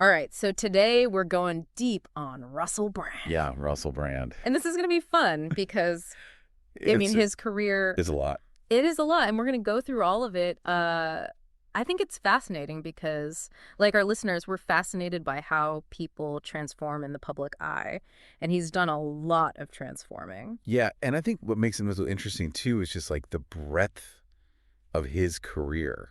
All right, so today we're going deep on Russell Brand. Yeah, Russell Brand. And this is going to be fun because, I mean, his career... It's a lot. It is a lot, and we're going to go through all of it. I think it's fascinating because, like our listeners, we're fascinated by how people transform in the public eye, and he's done a lot of transforming. Yeah, and I think what makes him so interesting, too, is just like the breadth of his career.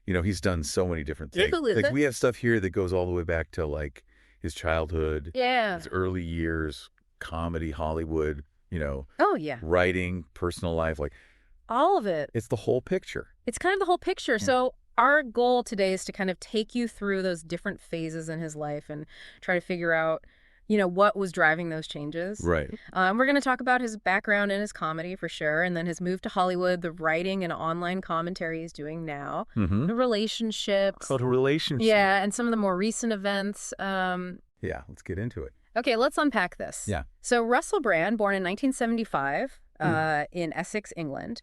You know, he's done so many different things. Like, we have stuff here that goes all the way back to, like, his childhood, his early years, comedy, Hollywood, you know. Oh, yeah. Writing, personal life, like. All of it. It's the whole picture. It's kind of the whole picture. Yeah. So our goal today is to kind of take you through those different phases in his life and try to figure out, you know, what was driving those changes. Right. We're going to talk about his background in his comedy for sure, and then his move to Hollywood, the writing and online commentary he's doing now, the relationships. Called a relationship. Yeah, and some of the more recent events. Yeah, let's get into it. Okay, let's unpack this. Yeah. So Russell Brand, born in 1975 in Essex, England.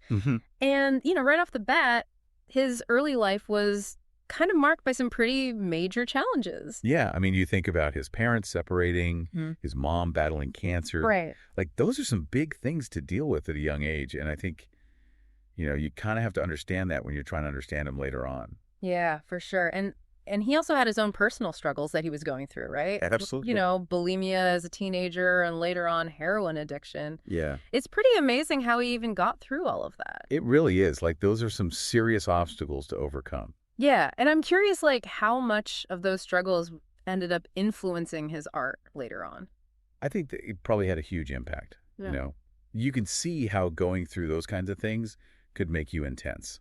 And, you know, right off the bat, his early life was kind of marked by some pretty major challenges. Yeah, I mean, you think about his parents separating, his mom battling cancer. Right. Like, those are some big things to deal with at a young age. And I think, you know, you kind of have to understand that when you're trying to understand him later on. Yeah, for sure. And he also had his own personal struggles that he was going through, right? Absolutely. You know, bulimia as a teenager and later on heroin addiction. Yeah. It's pretty amazing how he even got through all of that. It really is. Like, those are some serious obstacles to overcome. Yeah, and I'm curious, like, how much of those struggles ended up influencing his art later on. I think that it probably had a huge impact. Yeah. You know, you can see how going through those kinds of things could make you intense,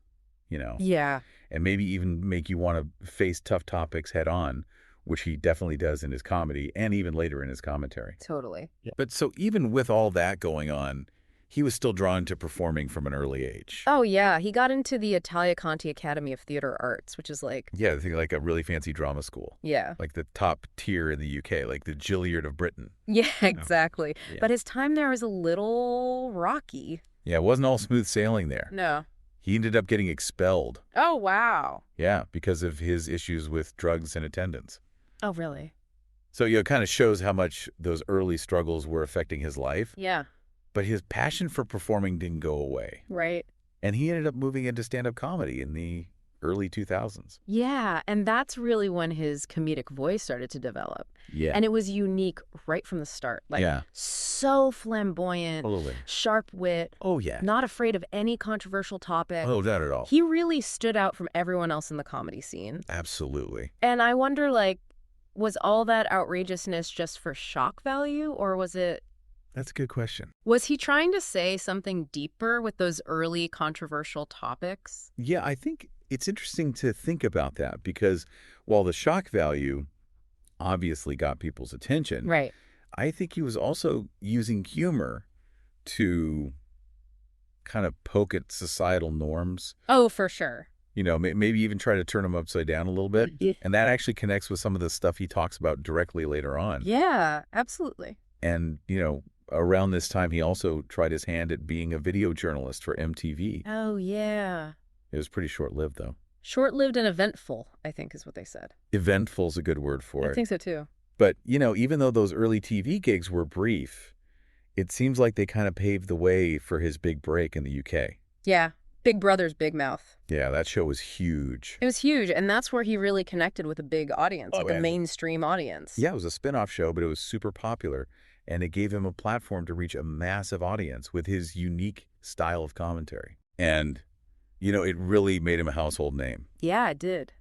you know? Yeah. And maybe even make you want to face tough topics head on, which he definitely does in his comedy and even later in his commentary. Totally. Yeah. But so even with all that going on, he was still drawn to performing from an early age. Oh, yeah. He got into the Italia Conti Academy of Theater Arts, which is like... Yeah, I think like a really fancy drama school. Yeah. Like the top tier in the UK, like the Gilliard of Britain. Yeah, exactly. Yeah. But his time there was a little rocky. Yeah, it wasn't all smooth sailing there. No. He ended up getting expelled. Oh, wow. Yeah, because of his issues with drugs and attendance. Oh, really? So, you know, it kind of shows how much those early struggles were affecting his life. Yeah. But his passion for performing didn't go away. Right. And he ended up moving into stand-up comedy in the early 2000s. Yeah, and that's really when his comedic voice started to develop. Yeah. And it was unique right from the start. Like, so flamboyant, Totally. sharp wit. Oh, yeah. Not afraid of any controversial topic. Oh, not at all. He really stood out from everyone else in the comedy scene. Absolutely. And I wonder, like, was all that outrageousness just for shock value, or was it... That's a good question. Was he trying to say something deeper with those early controversial topics? Yeah, I think it's interesting to think about that because while the shock value obviously got people's attention, right, I think he was also using humor to kind of poke at societal norms. Oh, for sure. You know, maybe even try to turn them upside down a little bit. And that actually connects with some of the stuff he talks about directly later on. Yeah, absolutely. And, you know, around this time, he also tried his hand at being a video journalist for MTV. Oh, yeah. It was pretty short-lived, though. Short-lived and eventful, I think is what they said. Eventful's a good word for it. I think so, too. But, you know, even though those early TV gigs were brief, it seems like they kind of paved the way for his big break in the UK. Yeah. Big Brother's Big Mouth. Yeah, that show was huge. It was huge, and that's where he really connected with a big audience, like a mainstream audience. Yeah, it was a spin-off show, but it was super popular, and it gave him a platform to reach a massive audience with his unique style of commentary. And, you know, it really made him a household name. Yeah, it did.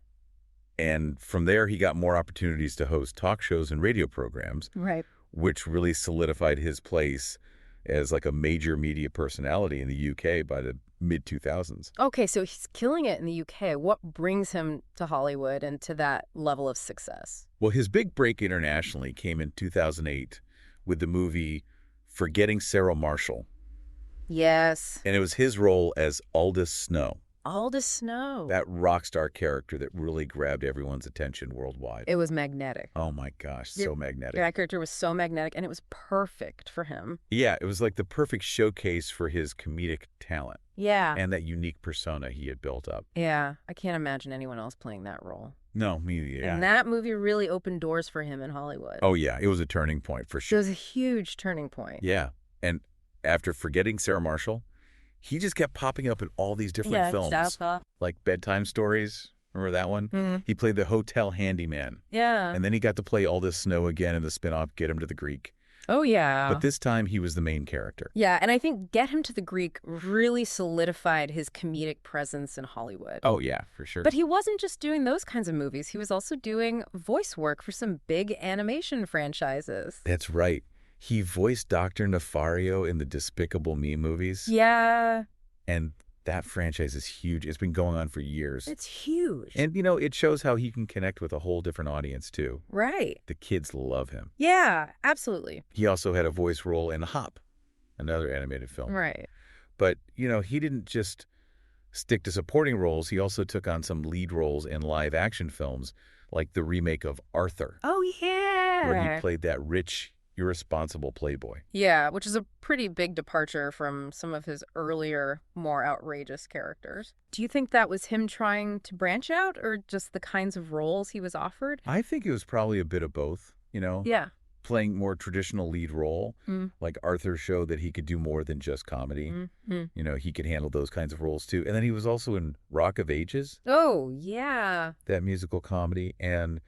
And from there, he got more opportunities to host talk shows and radio programs, right, which really solidified his place as like a major media personality in the UK by the mid-2000s. Okay, so he's killing it in the UK. What brings him to Hollywood and to that level of success? Well, his big break internationally came in 2008 with the movie Forgetting Sarah Marshall. Yes. And it was his role as Aldous Snow. Aldous Snow. That rock star character that really grabbed everyone's attention worldwide. It was magnetic. Oh my gosh, so magnetic. That character was so magnetic, and it was perfect for him. Yeah, it was like the perfect showcase for his comedic talent. Yeah. And that unique persona he had built up. Yeah, I can't imagine anyone else playing that role. No, me either. Yeah. And that movie really opened doors for him in Hollywood. Oh yeah, it was a turning point for sure. It was a huge turning point. Yeah, and after Forgetting Sarah Marshall, he just kept popping up in all these different films. Like Bedtime Stories. Remember that one? Mm-hmm. He played the hotel handyman. Yeah. And then he got to play Aldous Snow again in the spinoff Get Him to the Greek. Oh, yeah. But this time he was the main character. Yeah, and I think Get Him to the Greek really solidified his comedic presence in Hollywood. Oh, yeah, for sure. But he wasn't just doing those kinds of movies. He was also doing voice work for some big animation franchises. That's right. He voiced Dr. Nefario in the Despicable Me movies. Yeah. And that franchise is huge. It's been going on for years. It's huge. And, it shows how he can connect with a whole different audience, too. Right. The kids love him. Yeah, absolutely. He also had a voice role in Hop, another animated film. Right. But, he didn't just stick to supporting roles. He also took on some lead roles in live-action films, like the remake of Arthur. Oh, yeah. Where he played that rich, irresponsible playboy. Yeah, which is a pretty big departure from some of his earlier, more outrageous characters. Do you think that was him trying to branch out, or just the kinds of roles he was offered? I think it was probably a bit of both, Yeah. Playing more traditional lead role, like Arthur showed that he could do more than just comedy. Mm-hmm. He could handle those kinds of roles too. And then he was also in Rock of Ages. Oh, yeah. That musical comedy. And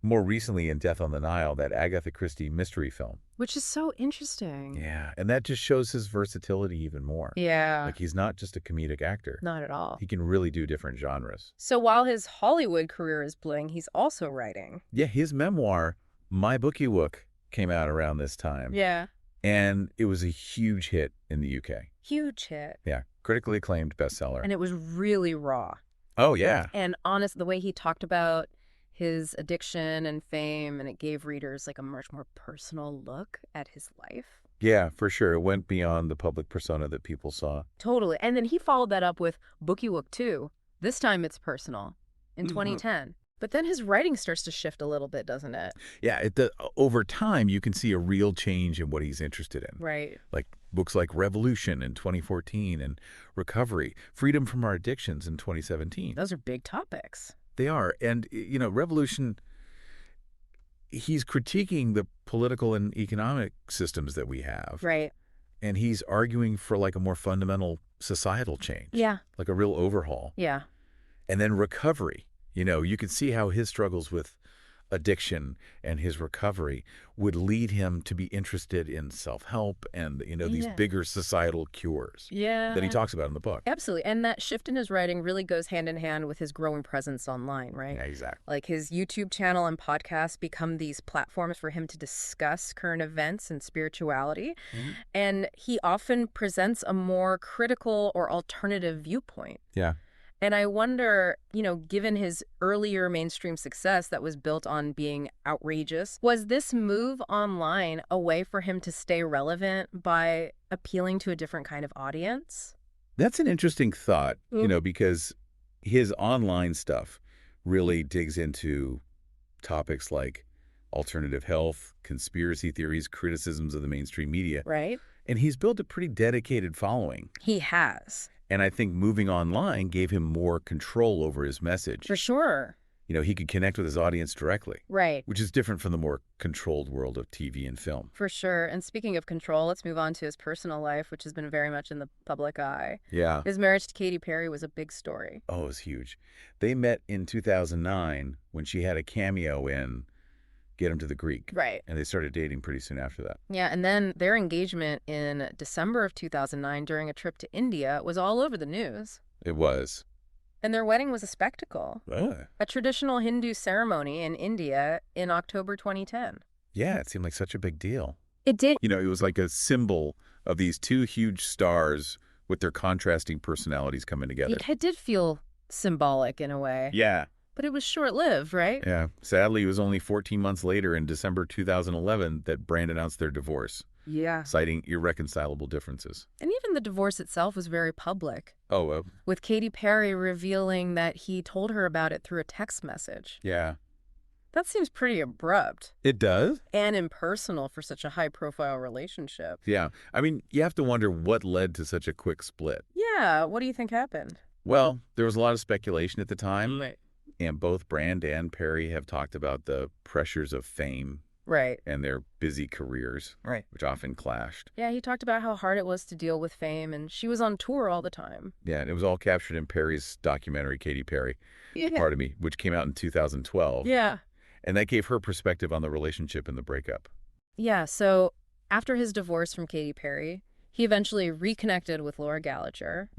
more recently in Death on the Nile, that Agatha Christie mystery film. Which is so interesting. Yeah, and that just shows his versatility even more. Yeah. Like, he's not just a comedic actor. Not at all. He can really do different genres. So while his Hollywood career is bling, he's also writing. Yeah, his memoir, My Bookie Wook, came out around this time. Yeah. And it was a huge hit in the UK. Huge hit. Yeah, critically acclaimed bestseller. And it was really raw. Oh, yeah. And honest, the way he talked about his addiction and fame, and it gave readers like a much more personal look at his life. Yeah, for sure. It went beyond the public persona that people saw. Totally. And then he followed that up with Bookie Wook 2. This time it's personal in 2010. But then his writing starts to shift a little bit, doesn't it? Yeah, over time, you can see a real change in what he's interested in. Right. Like books like Revolution in 2014 and Recovery, Freedom from Our Addictions in 2017. Those are big topics. They are. And, Revolution, he's critiquing the political and economic systems that we have. Right. And he's arguing for like a more fundamental societal change. Yeah. Like a real overhaul. Yeah. And then Recovery. You can see how his struggles with addiction and his recovery would lead him to be interested in self-help and, these bigger societal cures that he talks about in the book. Absolutely. And that shift in his writing really goes hand in hand with his growing presence online, right? Yeah, exactly. Like his YouTube channel and podcast become these platforms for him to discuss current events and spirituality. Mm-hmm. And he often presents a more critical or alternative viewpoint. Yeah. And I wonder, given his earlier mainstream success that was built on being outrageous, was this move online a way for him to stay relevant by appealing to a different kind of audience? That's an interesting thought, because his online stuff really digs into topics like alternative health, conspiracy theories, criticisms of the mainstream media. Right. And he's built a pretty dedicated following. He has. And I think moving online gave him more control over his message. For sure. He could connect with his audience directly. Right. Which is different from the more controlled world of TV and film. For sure. And speaking of control, let's move on to his personal life, which has been very much in the public eye. Yeah. His marriage to Katy Perry was a big story. Oh, it was huge. They met in 2009 when she had a cameo in Get Him to the Greek. Right. And they started dating pretty soon after that. Yeah, and then their engagement in December of 2009 during a trip to India was all over the news. It was. And their wedding was a spectacle. A traditional Hindu ceremony in India in October 2010. Yeah, it seemed like such a big deal. It did. It was like a symbol of these two huge stars with their contrasting personalities coming together. It did feel symbolic in a way. Yeah. But it was short-lived, right? Yeah. Sadly, it was only 14 months later in December 2011 that Brand announced their divorce. Yeah. citing irreconcilable differences. And even the divorce itself was very public. Oh, with Katy Perry revealing that he told her about it through a text message. yeah. That seems pretty abrupt. It does? And impersonal for such a high-profile relationship. Yeah. I mean, you have to wonder what led to such a quick split. Yeah. What do you think happened? Well, there was a lot of speculation at the time. Right. And both Brand and Perry have talked about the pressures of fame. Right. And their busy careers. Right. Which often clashed. Yeah, he talked about how hard it was to deal with fame, and she was on tour all the time. Yeah, and it was all captured in Perry's documentary, Katy Perry, Part of Me, which came out in 2012. Yeah. And that gave her perspective on the relationship and the breakup. Yeah, so after his divorce from Katy Perry, he eventually reconnected with Laura Gallagher,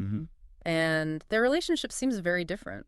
and their relationship seems very different.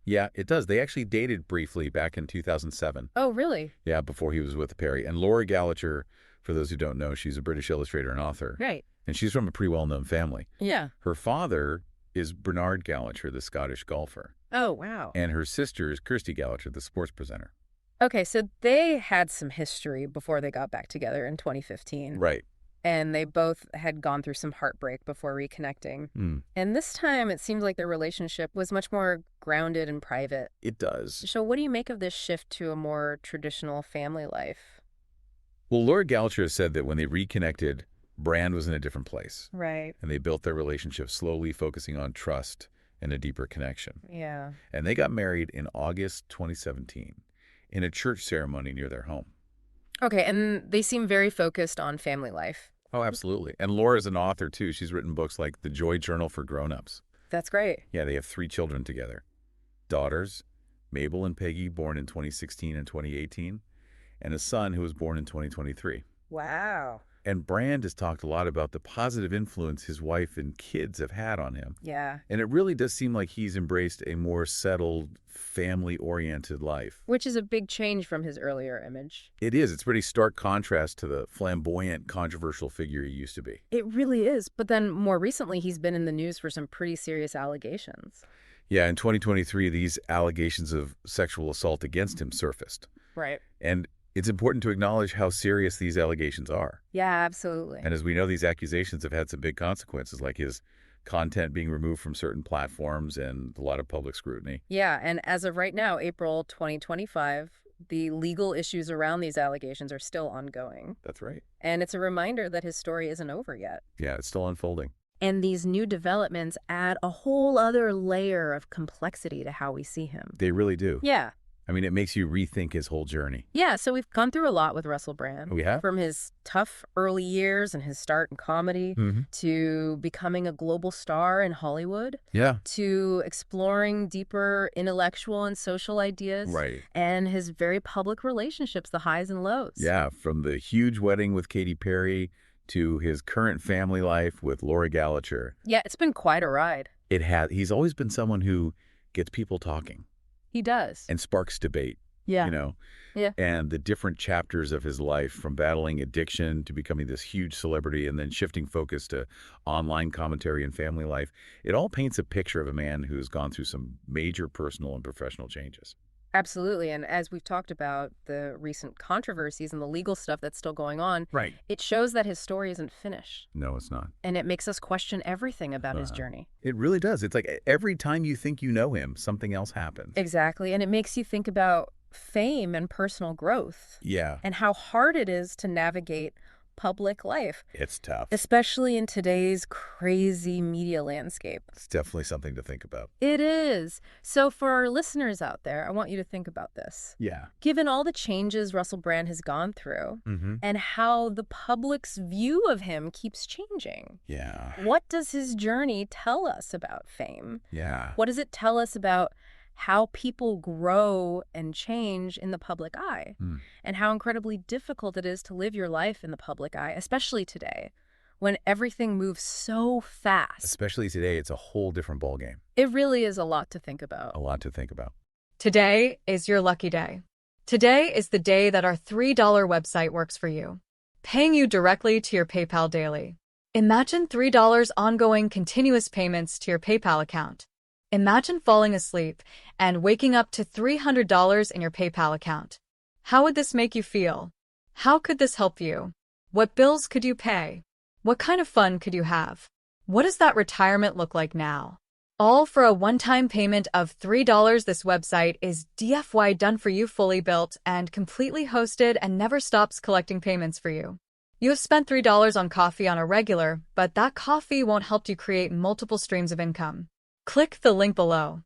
Yeah, it does. They actually dated briefly back in 2007. Oh, really? Yeah, before he was with Perry. And Laura Gallagher, for those who don't know, she's a British illustrator and author. Right. And she's from a pretty well-known family. Yeah. Her father is Bernard Gallagher, the Scottish golfer. Oh, wow. And her sister is Kirsty Gallagher, the sports presenter. Okay, so they had some history before they got back together in 2015. Right. And they both had gone through some heartbreak before reconnecting. And this time, it seems like their relationship was much more grounded and private. It does. So what do you make of this shift to a more traditional family life? Well, Laura Gallagher said that when they reconnected, Brand was in a different place. Right. And they built their relationship slowly, focusing on trust and a deeper connection. Yeah. And they got married in August 2017 in a church ceremony near their home. Okay, and they seem very focused on family life. Oh, absolutely. And Laura's an author, too. She's written books like The Joy Journal for Grown-Ups. That's great. Yeah, they have 3 children together. Daughters, Mabel and Peggy, born in 2016 and 2018, and a son who was born in 2023. Wow. And Brand has talked a lot about the positive influence his wife and kids have had on him. Yeah. And it really does seem like he's embraced a more settled, family-oriented life. Which is a big change from his earlier image. It is. It's a pretty stark contrast to the flamboyant, controversial figure he used to be. It really is. But then more recently, he's been in the news for some pretty serious allegations. Yeah, in 2023, these allegations of sexual assault against him surfaced. Right. And it's important to acknowledge how serious these allegations are. Yeah, absolutely. And as we know, these accusations have had some big consequences, like his content being removed from certain platforms and a lot of public scrutiny. Yeah, and as of right now, April 2025, the legal issues around these allegations are still ongoing. That's right. And it's a reminder that his story isn't over yet. Yeah, it's still unfolding. And these new developments add a whole other layer of complexity to how we see him. They really do. Yeah. I mean, it makes you rethink his whole journey. Yeah, so we've gone through a lot with Russell Brand. We have? From his tough early years and his start in comedy to becoming a global star in Hollywood. Yeah. To exploring deeper intellectual and social ideas. Right. And his very public relationships, the highs and lows. Yeah, from the huge wedding with Katy Perry to his current family life with Laura Gallagher. Yeah, it's been quite a ride. He's always been someone who gets people talking. He does. And sparks debate. Yeah. You know? Yeah. And the different chapters of his life, from battling addiction to becoming this huge celebrity and then shifting focus to online commentary and family life, it all paints a picture of a man who's gone through some major personal and professional changes. Absolutely. And as we've talked about the recent controversies and the legal stuff that's still going on, right, it shows that his story isn't finished. No, it's not. And it makes us question everything about his journey. It really does. It's like every time you think you know him, something else happens. Exactly. And it makes you think about fame and personal growth. Yeah. And how hard it is to navigate public life. It's tough. Especially in today's crazy media landscape. It's definitely something to think about. It is. So for our listeners out there, I want you to think about this. Yeah. Given all the changes Russell Brand has gone through and how the public's view of him keeps changing. Yeah. What does his journey tell us about fame? Yeah. What does it tell us about how people grow and change in the public eye, and how incredibly difficult it is to live your life in the public eye, especially today, when everything moves so fast. Especially today, it's a whole different ballgame. It really is a lot to think about. A lot to think about. Today is your lucky day. Today is the day that our $3 website works for you, paying you directly to your PayPal daily. Imagine $3 ongoing continuous payments to your PayPal account. Imagine falling asleep and waking up to $300 in your PayPal account. How would this make you feel? How could this help you? What bills could you pay? What kind of fun could you have? What does that retirement look like now? All for a one-time payment of $3. This website is DFY done for you, fully built and completely hosted, and never stops collecting payments for you. You have spent $3 on coffee on a regular, but that coffee won't help you create multiple streams of income. Click the link below.